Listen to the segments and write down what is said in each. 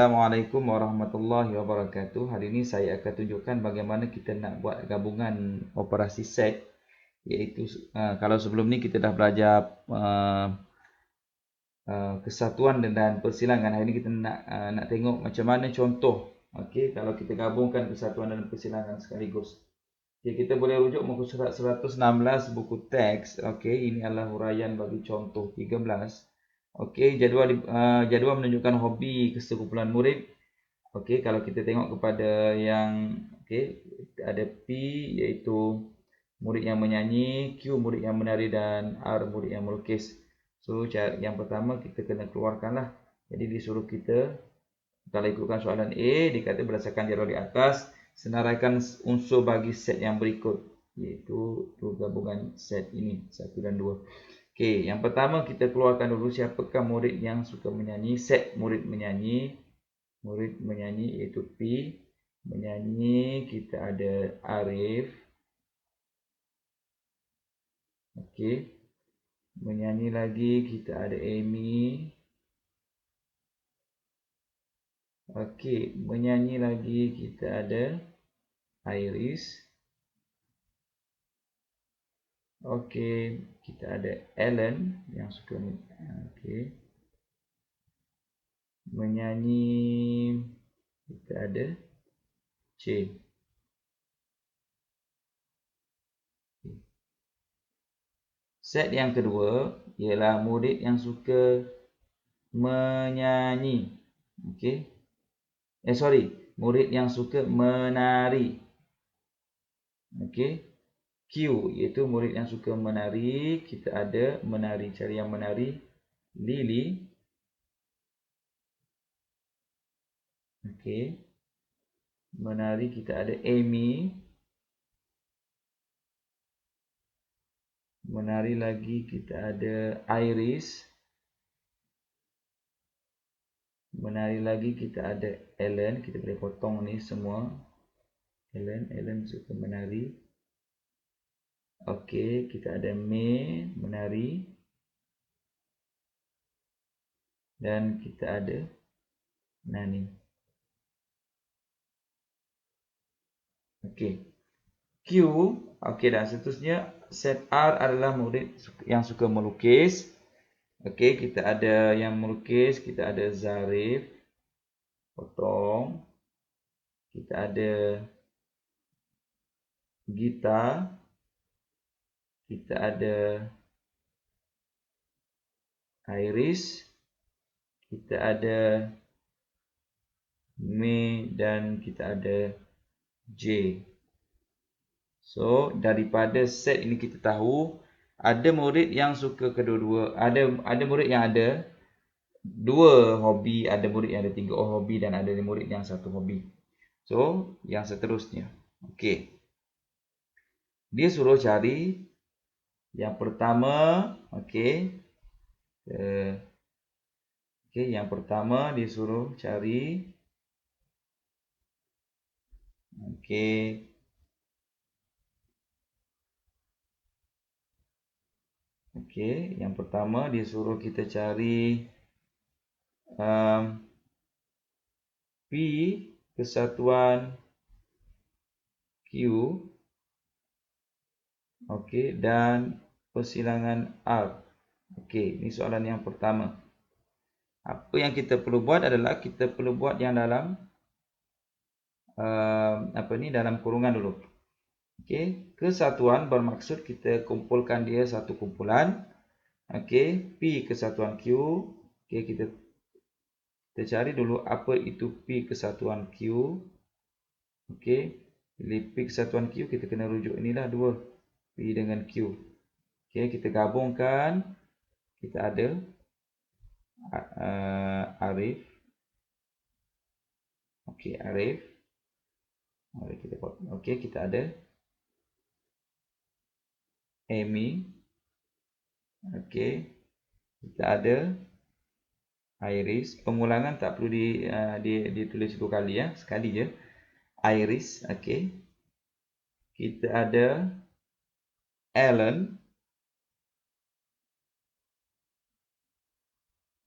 Assalamualaikum warahmatullahi wabarakatuh. Hari ini saya akan tunjukkan bagaimana kita nak buat gabungan operasi set, iaitu kalau sebelum ni kita dah belajar kesatuan dan persilangan. Hari ini kita nak tengok macam mana contoh, okey, kalau kita gabungkan kesatuan dan persilangan sekaligus. Okay, kita boleh rujuk muka surat 116 buku teks. Okey, ini adalah huraian bagi contoh 13. Okey, jadual menunjukkan hobi kesekumpulan murid. Okey, kalau kita tengok kepada yang ada P iaitu murid yang menyanyi, Q murid yang menari dan R murid yang melukis. So, yang pertama kita kena keluarkanlah. Jadi disuruh kita, kalau ikutkan soalan A, dikata berdasarkan jadual di atas, senaraikan unsur bagi set yang berikut, iaitu gabungan set ini 1 dan 2. Okey, yang pertama kita keluarkan dulu siapakah murid yang suka menyanyi. Set murid menyanyi iaitu P. Menyanyi kita ada Arif. Okey. Menyanyi lagi kita ada Amy. Okey, menyanyi lagi kita ada Iris. Okey, kita ada Ellen yang suka menyanyi kita ada C. Set yang kedua ialah murid yang suka menyanyi. Okey. Murid yang suka menari. Okey. Q iaitu murid yang suka menari. Kita ada menari, cari yang menari. Lily. Okey. Menari kita ada Amy. Menari lagi kita ada Iris. Menari lagi kita ada Ellen. Kita boleh potong ni semua. Ellen suka menari. Okey, kita ada May menari. Dan kita ada Nani. Okey. Q, okey dah. Seterusnya set R adalah murid yang suka melukis. Okey, kita ada yang melukis, kita ada Zarif. Potong. Kita ada Gita. Kita ada Iris. Kita ada May dan kita ada J. So, daripada set ini kita tahu ada murid yang suka kedua-dua. Ada murid yang ada 2 hobi, ada murid yang ada 3 hobi dan ada murid yang 1 hobi. So, yang seterusnya. Okey. Dia suruh cari yang pertama, okey. Yang pertama dia suruh cari yang pertama dia suruh kita cari P kesatuan Q. Okey, dan persilangan R. Okey, ini soalan yang pertama. Apa yang kita perlu buat adalah kita perlu buat yang dalam dalam kurungan dulu. Okey, kesatuan bermaksud kita kumpulkan dia satu kumpulan. Okey, P kesatuan Q. Okey, kita cari dulu apa itu P kesatuan Q. Okey, pilih P kesatuan Q, kita kena rujuk inilah 2. P dengan Q. Okey, kita gabungkan. Kita ada Arif. Okey, Arif. Okey, kita ada Amy. Okey, kita ada Iris. Pengulangan tak perlu ditulis 2 kali ya, sekali je. Iris, okey. Kita ada Ellen.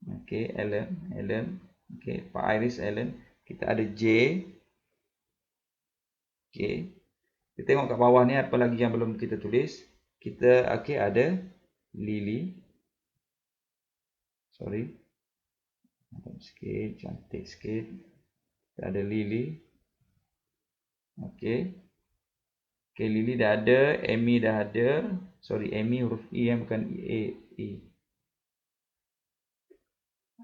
Okey, Ellen. Okey, Pak Iris Allen. Kita ada J. Okey. Kita tengok kat bawah ni apa lagi yang belum kita tulis. Kita okey ada Lily. Sorry. Sikit, cantik sikit. Kita ada Lily. Okey. Okey, Lily dah ada, Amy dah ada. Sorry, Amy huruf E bukan E. E.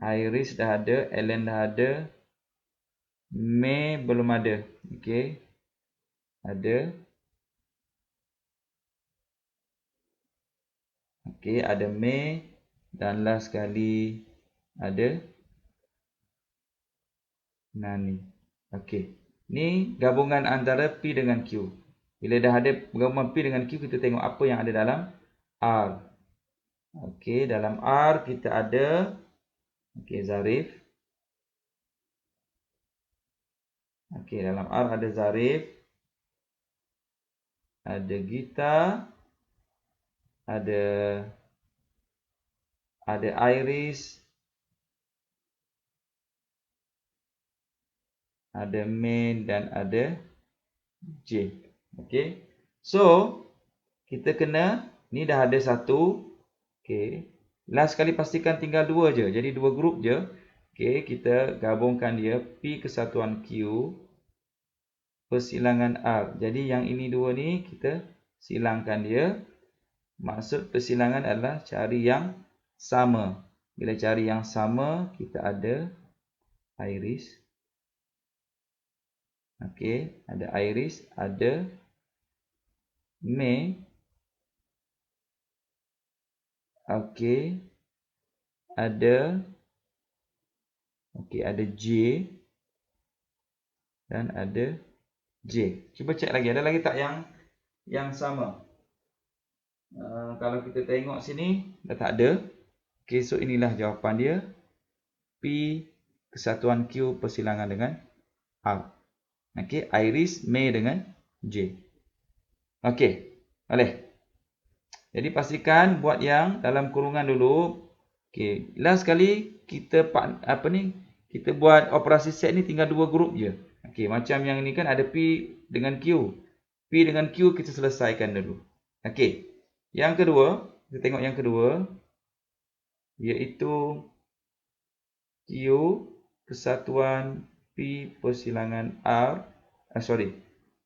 Iris dah ada, Ellen dah ada. May belum ada. Okey. Ada. Okey, ada May dan last sekali ada Nani. Okey. Ni gabungan antara P dengan Q. Bila dah ada gabungan P dengan Q, kita tengok apa yang ada dalam R. Okey, dalam R kita ada Zarif. Okey, dalam R ada Zarif. Ada Gita. Ada Iris. Ada May dan ada J. Okey. So, kita kena ni dah ada satu. Okey. Last sekali pastikan tinggal dua je. Jadi dua grup je. Okey, kita gabungkan dia P kesatuan Q persilangan R. Jadi yang ini dua ni kita silangkan dia. Maksud persilangan adalah cari yang sama. Bila cari yang sama, kita ada Iris. Okey, ada Iris, ada May. Okey. Ada J dan ada J. Cuba cek lagi, ada lagi tak yang sama? Kalau kita tengok sini dah tak ada. Okey, so inilah jawapan dia. P kesatuan Q persilangan dengan R. Okey, Iris, May dengan J. Okey, boleh. Jadi pastikan buat yang dalam kurungan dulu. Okey, last sekali kita kita buat operasi set ni tinggal dua grup je. Okey, macam yang ni kan ada P dengan Q. P dengan Q kita selesaikan dulu. Okey. Yang kedua, kita tengok yang kedua iaitu Q kesatuan P persilangan R.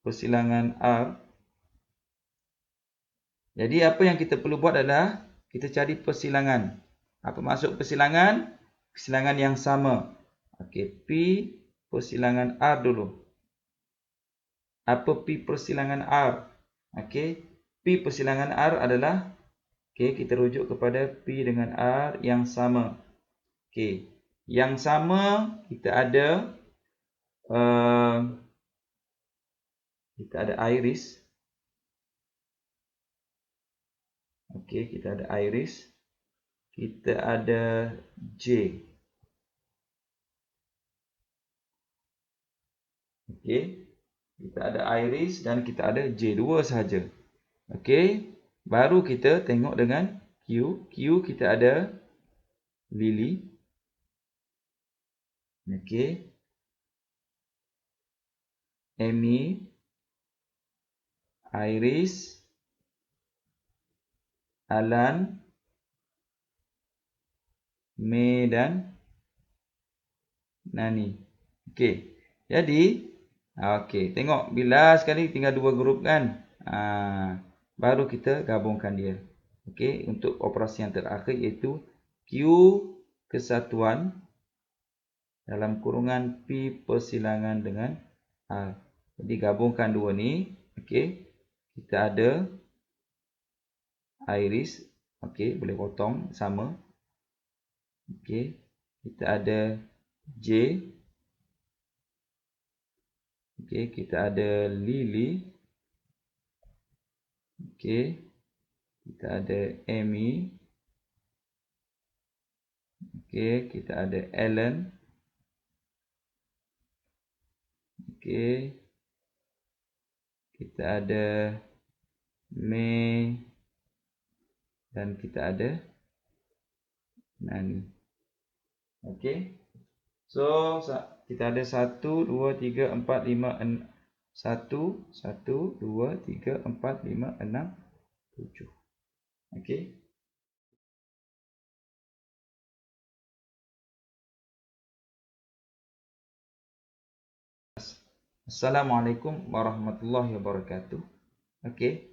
Persilangan R. Jadi apa yang kita perlu buat adalah kita cari persilangan. Apa maksud persilangan? Persilangan yang sama. Okey, P persilangan R dulu. Apa P persilangan R? Okey, P persilangan R adalah kita rujuk kepada P dengan R yang sama. Okey, yang sama kita ada Iris. Okey, kita ada Iris. Kita ada J. Okey. Kita ada Iris dan kita ada J. Dua sahaja. Okey. Baru kita tengok dengan Q. Q kita ada Lily. Okey. Amy. Iris. Alan. May dan Nani. Okey. Jadi, tengok bila sekali tinggal dua grup kan. Baru kita gabungkan dia. Okey, untuk operasi yang terakhir iaitu Q kesatuan dalam kurungan P persilangan dengan R. Jadi gabungkan dua ni. Okey, kita ada Iris. Okey, boleh potong sama. Okey, kita ada J. Okey, kita ada Lily. Okey, kita ada Amy. Okey, kita ada Ellen. Okey, kita ada May dan kita ada Nani. Okey. So, kita ada 1, 2, 3, 4, 5, 6. 1, 1, 2, 3, 4, 5, 6, 7. Okey. Assalamualaikum warahmatullahi wabarakatuh. Okey.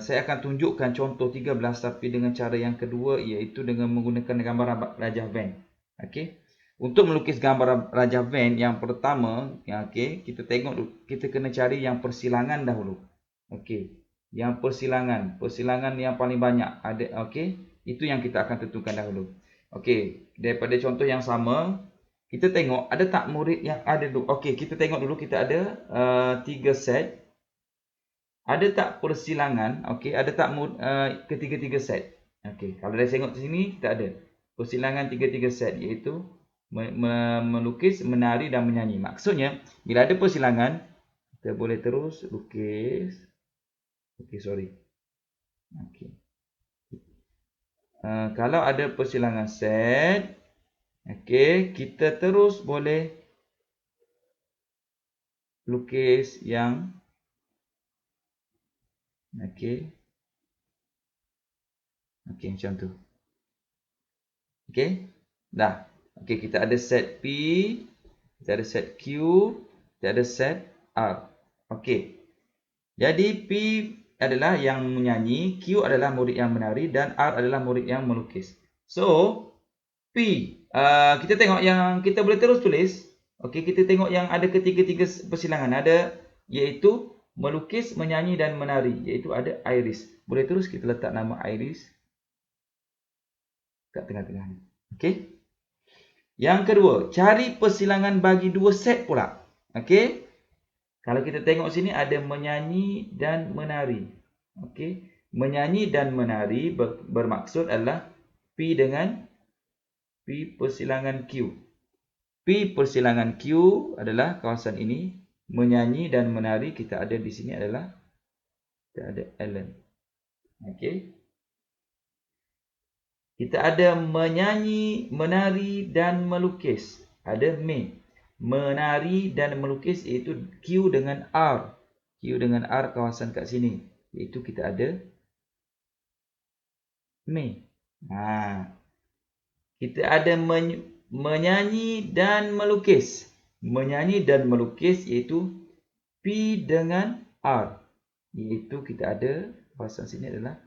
Saya akan tunjukkan contoh 13 tapi dengan cara yang kedua iaitu dengan menggunakan gambar Rajah Van. Okey. Untuk melukis gambar Rajah Van yang pertama, okey, kita tengok dulu. Kita kena cari yang persilangan dahulu. Okey. Yang persilangan yang paling banyak ada, okey. Itu yang kita akan tentukan dahulu. Okey, daripada contoh yang sama, kita tengok ada tak murid yang ada dulu. Okey, kita tengok dulu kita ada 3 set. Ada tak persilangan? Okey, ada tak ketiga-tiga set? Okey, kalau dah tengok sini kita ada persilangan tiga-tiga set iaitu melukis, menari dan menyanyi. Maksudnya bila ada persilangan kita boleh terus lukis. Okey, sorry. Okey. Kalau ada persilangan set, okey, kita terus boleh lukis yang okey. Okey, macam tu. Okey? Dah. Okey, kita ada set P, kita ada set Q, kita ada set R. Okey. Jadi P adalah yang menyanyi, Q adalah murid yang menari dan R adalah murid yang melukis. So, P, kita tengok yang kita boleh terus tulis. Okey, kita tengok yang ada ketiga-tiga persilangan. Ada iaitu melukis, menyanyi dan menari. Iaitu ada Iris. Boleh terus kita letak nama Iris kat tengah-tengah ni. Okey. Yang kedua, cari persilangan bagi dua set pula. Okey. Kalau kita tengok sini ada menyanyi dan menari. Okey. Menyanyi dan menari bermaksud adalah P dengan P persilangan Q. P persilangan Q adalah kawasan ini. Menyanyi dan menari kita ada di sini adalah kita ada Alan. Okey. Kita ada menyanyi, menari dan melukis. Ada May. Menari dan melukis iaitu Q dengan R. Q dengan R kawasan kat sini. Iaitu kita ada May. Kita ada menyanyi dan melukis. Menyanyi dan melukis iaitu P dengan R. Iaitu kita ada kawasan sini adalah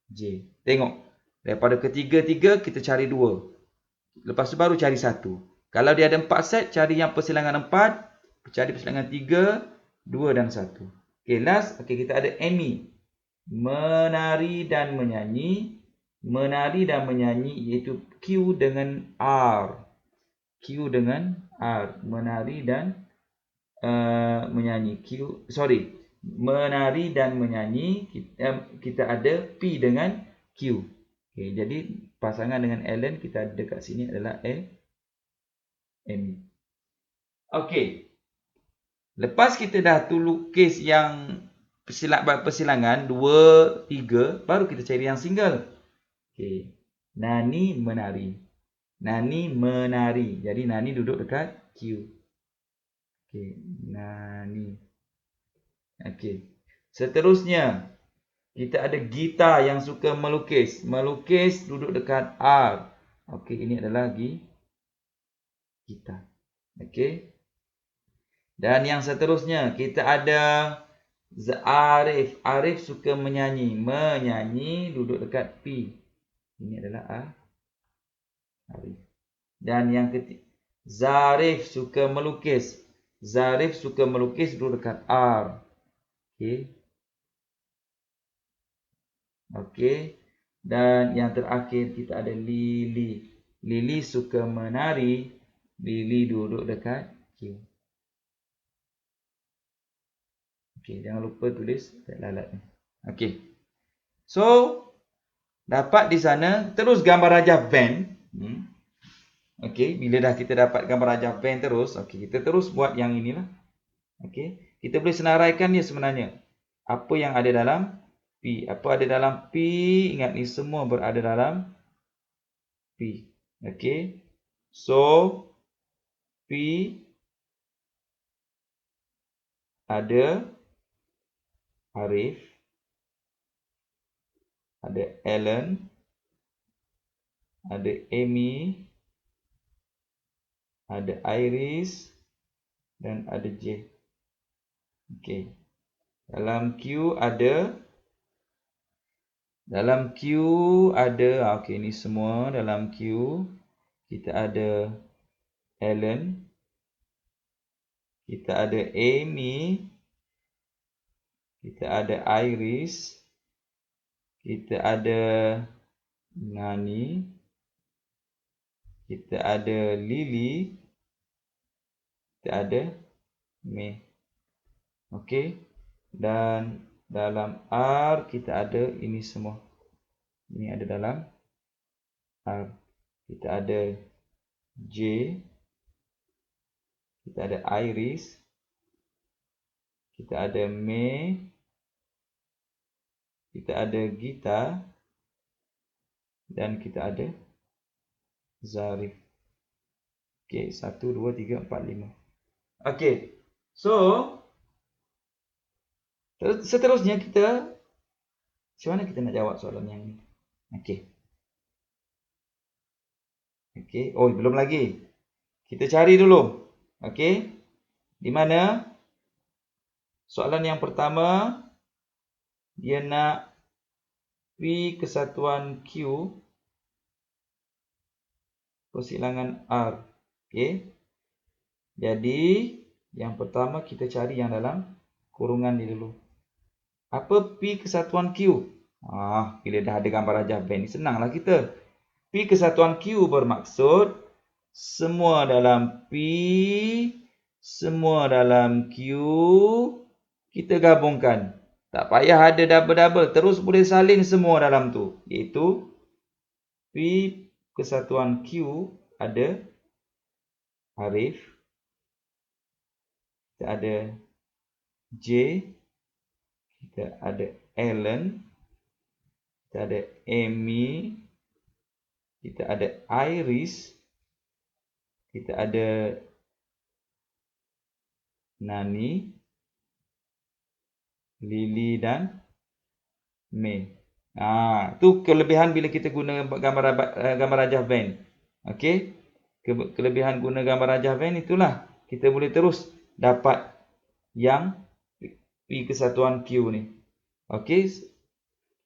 J. Tengok. Daripada ketiga-tiga kita cari 2. Lepas tu baru cari 1. Kalau dia ada 4 set, cari yang persilangan 4, cari persilangan 3, 2 dan 1. Okey, last. Okey, kita ada Amy. Menari dan menyanyi. Menari dan menyanyi iaitu Q dengan R. Q dengan R. Menari dan menyanyi. Menari dan menyanyi kita ada P dengan Q. Okay, jadi pasangan dengan Alan kita ada kat sini adalah Amy. Okey. Lepas kita dah lukis yang persilangan 2, 3, baru kita cari yang single. Okey. Nani menari. Nani menari. Jadi Nani duduk dekat Q. Okey, Nani. Okey. Seterusnya, kita ada Gita yang suka melukis. Melukis duduk dekat R. Okey, ini adalah Gita. Okey. Dan yang seterusnya, kita ada Arif. Arif suka menyanyi. Menyanyi duduk dekat P. Ini adalah Arif. Dan yang ketiga, Zarif suka melukis. Zarif suka melukis duduk dekat R. Okey. Okey. Dan yang terakhir kita ada Lily. Lily suka menari. Lily duduk dekat Q. Okey, jangan lupa tulis lalat ni. Okey. So, dapat di sana terus gambar Rajah Van. Okey, bila dah kita dapat gambar Rajah Van terus, okey, kita terus buat yang inilah. Okey, kita boleh senaraikan dia sebenarnya. Apa yang ada dalam P. Apa ada dalam P? Ingat ni semua berada dalam P. Okey. So, ada Arif, ada Alan, ada Amy, ada Iris, dan ada J. Okey. Dalam Q ada, okey, ni semua dalam Q. Kita ada Alan, kita ada Amy, kita ada Iris, kita ada Nani, kita ada Lily, kita ada May. Okey. Dan dalam R kita ada ini semua. Ini ada dalam R. Kita ada J, kita ada Iris, kita ada May, kita ada Gita, dan kita ada Zarif. Okey, 1, 2, 3, 4, 5. Okey. So, seterusnya kita, macam mana kita nak jawab soalan yang ni? Okey. Okey. Oh, belum lagi. Kita cari dulu. Okey. Di mana? Soalan yang pertama, dia nak P kesatuan Q persilangan R. Okey. Jadi, yang pertama kita cari yang dalam kurungan ni dulu. Apa P kesatuan Q? Bila dah ada gambar rajah band ni, senanglah kita. P kesatuan Q bermaksud semua dalam P, semua dalam Q, kita gabungkan. Tak payah ada double-double, terus boleh salin semua dalam tu. Iaitu P kesatuan Q ada Arif, kita ada J, kita ada Alan, kita ada Amy, kita ada Iris, kita ada Nani, Lily dan May. Tu kelebihan bila kita guna gambar rajah band. Okey. Kelebihan guna gambar rajah band itulah kita boleh terus dapat yang P kesatuan Q ni. Okey.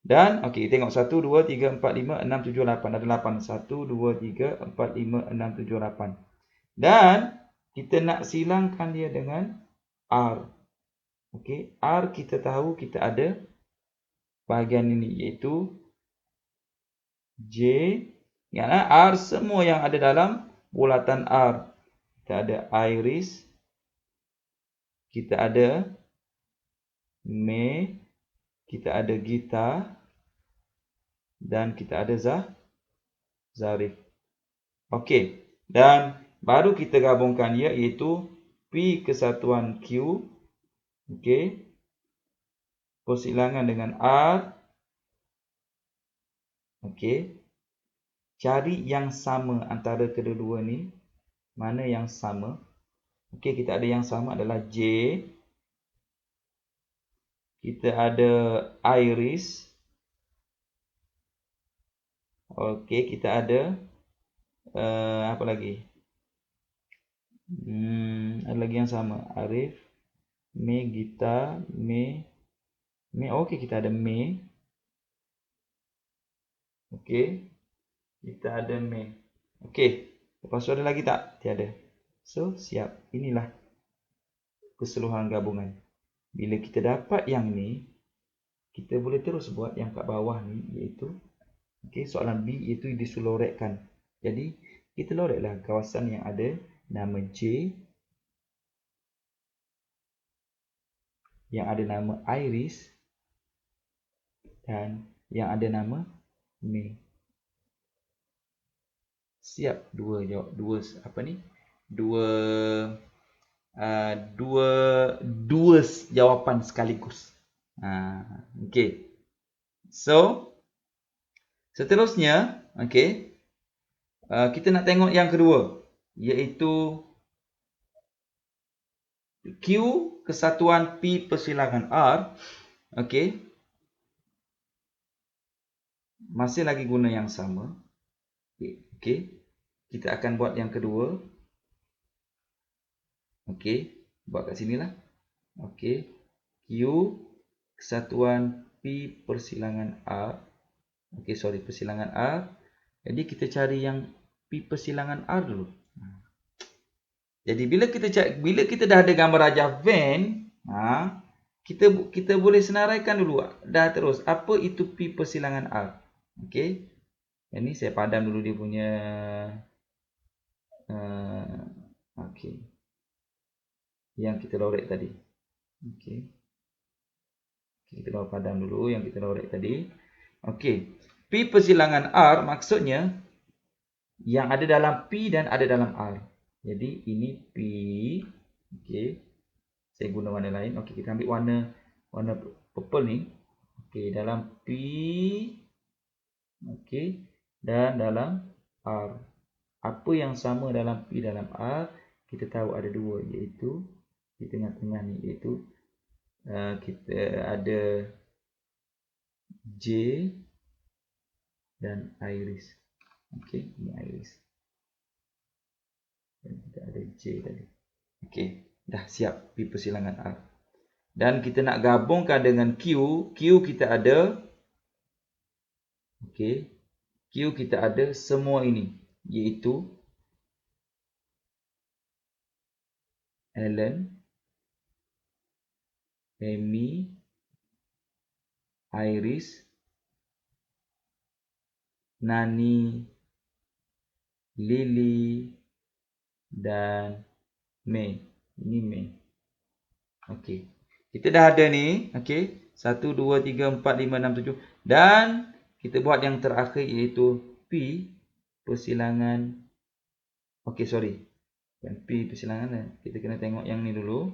Dan okey, tengok 1 2 3 4 5 6 7 8, ada 8. 1 2 3 4 5 6 7 8. Dan kita nak silangkan dia dengan R. Okey, R kita tahu kita ada bahagian ini iaitu J. Ingatlah R semua yang ada dalam bulatan R. Kita ada Iris, kita ada May, kita ada Gita, dan kita ada Zarif. Okey, dan baru kita gabungkan ia iaitu P kesatuan Q. Okey. Persilangan dengan R. Okey. Cari yang sama antara kedua-dua ni. Mana yang sama? Okey, kita ada yang sama adalah J. Kita ada Iris. Okey, kita ada apa lagi? Ada lagi yang sama. Arif, May, Gita, May. Okey, kita ada May. Okey. Kita ada May. Okey. Lepas tu ada lagi tak? Tiada. So, siap. Inilah keseluruhan gabungan. Bila kita dapat yang ni, kita boleh terus buat yang kat bawah ni, iaitu soalan B, iaitu disulorekkan. Jadi, kita loreklah kawasan yang ada nama J, yang ada nama Iris, dan yang ada nama May. Siap dua jawapan sekaligus. Okey. So, seterusnya, okey. Kita nak tengok yang kedua, iaitu Q kesatuan P persilangan R. Okey. Masih lagi guna yang sama. Okey. Kita akan buat yang kedua. Okey. Buat kat sinilah. Okey. Q kesatuan P persilangan R. Okey, sorry, persilangan R. Jadi kita cari yang P persilangan R dulu. Jadi bila kita dah ada gambar rajah Venn, kita boleh senaraikan dulu dah terus apa itu P persilangan R. Okey. Ini saya padam dulu dia punya okey. Yang kita lorek tadi. Okey. Kita padam dulu yang kita lorek tadi. Okey. P persilangan R maksudnya yang ada dalam P dan ada dalam R. Jadi ini P. Okey. Saya guna warna lain. Okey, kita ambil warna purple ni. Okey, dalam P. Okey. Dan dalam R. Apa yang sama dalam P dalam R? Kita tahu ada dua, iaitu di tengah-tengah ni, iaitu kita ada J dan iris. Okey, ini iris. Dan kita ada J tadi. Okey, dah siap P persilangan R. Dan kita nak gabungkan dengan Q. Q kita ada. Okey. Q kita ada semua ini, iaitu Alan, Amy, Iris, Nani, Lily dan May. Ini May. Okey. Kita dah ada ni, okey. 1 2 3 4 5 6 7 dan kita buat yang terakhir iaitu P persilangan. Okey, sorry. Yang P persilangan lah. Kita kena tengok yang ni dulu.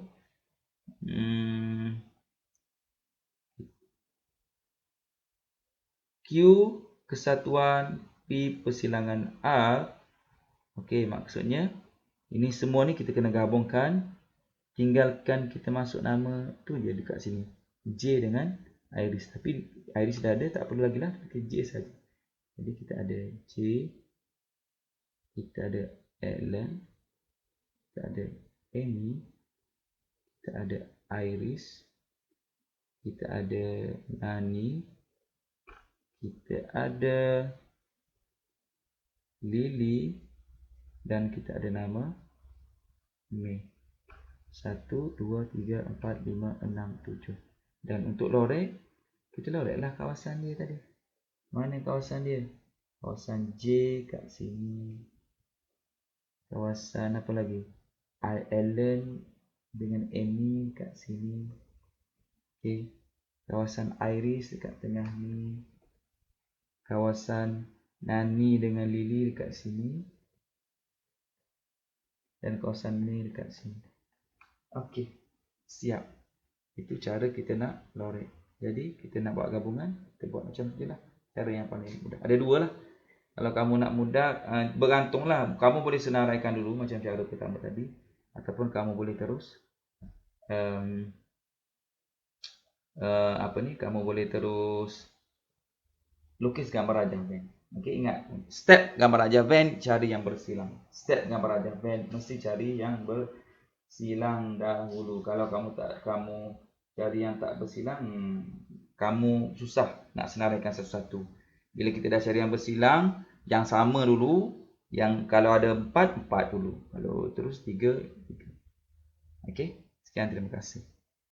Q kesatuan P persilangan R. Okey, maksudnya ini semua ni kita kena gabungkan. Tinggalkan kita masuk nama tu je dekat sini. J dengan Iris. Tapi Iris dah ada, tak perlu lagi lah. Kita J saja. Jadi kita ada J. Kita ada Alan. Kita ada Amy. Kita ada Iris. Kita ada Nani. Kita ada Lily. Dan kita ada nama May. 1, 2, 3, 4, 5, 6, 7. Dan untuk lorek, kita loreklah kawasan dia tadi. Mana kawasan dia? Kawasan J kat sini. Kawasan apa lagi? Alan dengan Amy kat sini. Okay. Kawasan Iris dekat tengah ni. Kawasan Nani dengan Lily dekat sini. Dan kawasan ni dekat sini. Okey, siap. Itu cara kita nak lorek. Jadi, kita nak buat gabungan, kita buat macam tu je lah. Cara yang paling mudah. Ada dua lah. Kalau kamu nak mudah, bergantunglah. Kamu boleh senaraikan dulu macam cara pertama tadi. Ataupun kamu boleh terus. Kamu boleh terus lukis gambar rajah Venn. Okey, ingat. Step gambar rajah Venn, cari yang bersilang. Step gambar rajah Venn, mesti cari yang bersilang dahulu. Kalau kamu cari yang tak bersilang, kamu susah nak senaraikan satu-satu. Bila kita dah cari yang bersilang, yang sama dulu. Yang kalau ada 4 dulu. Kalau terus 3. Okey, sekian, terima kasih.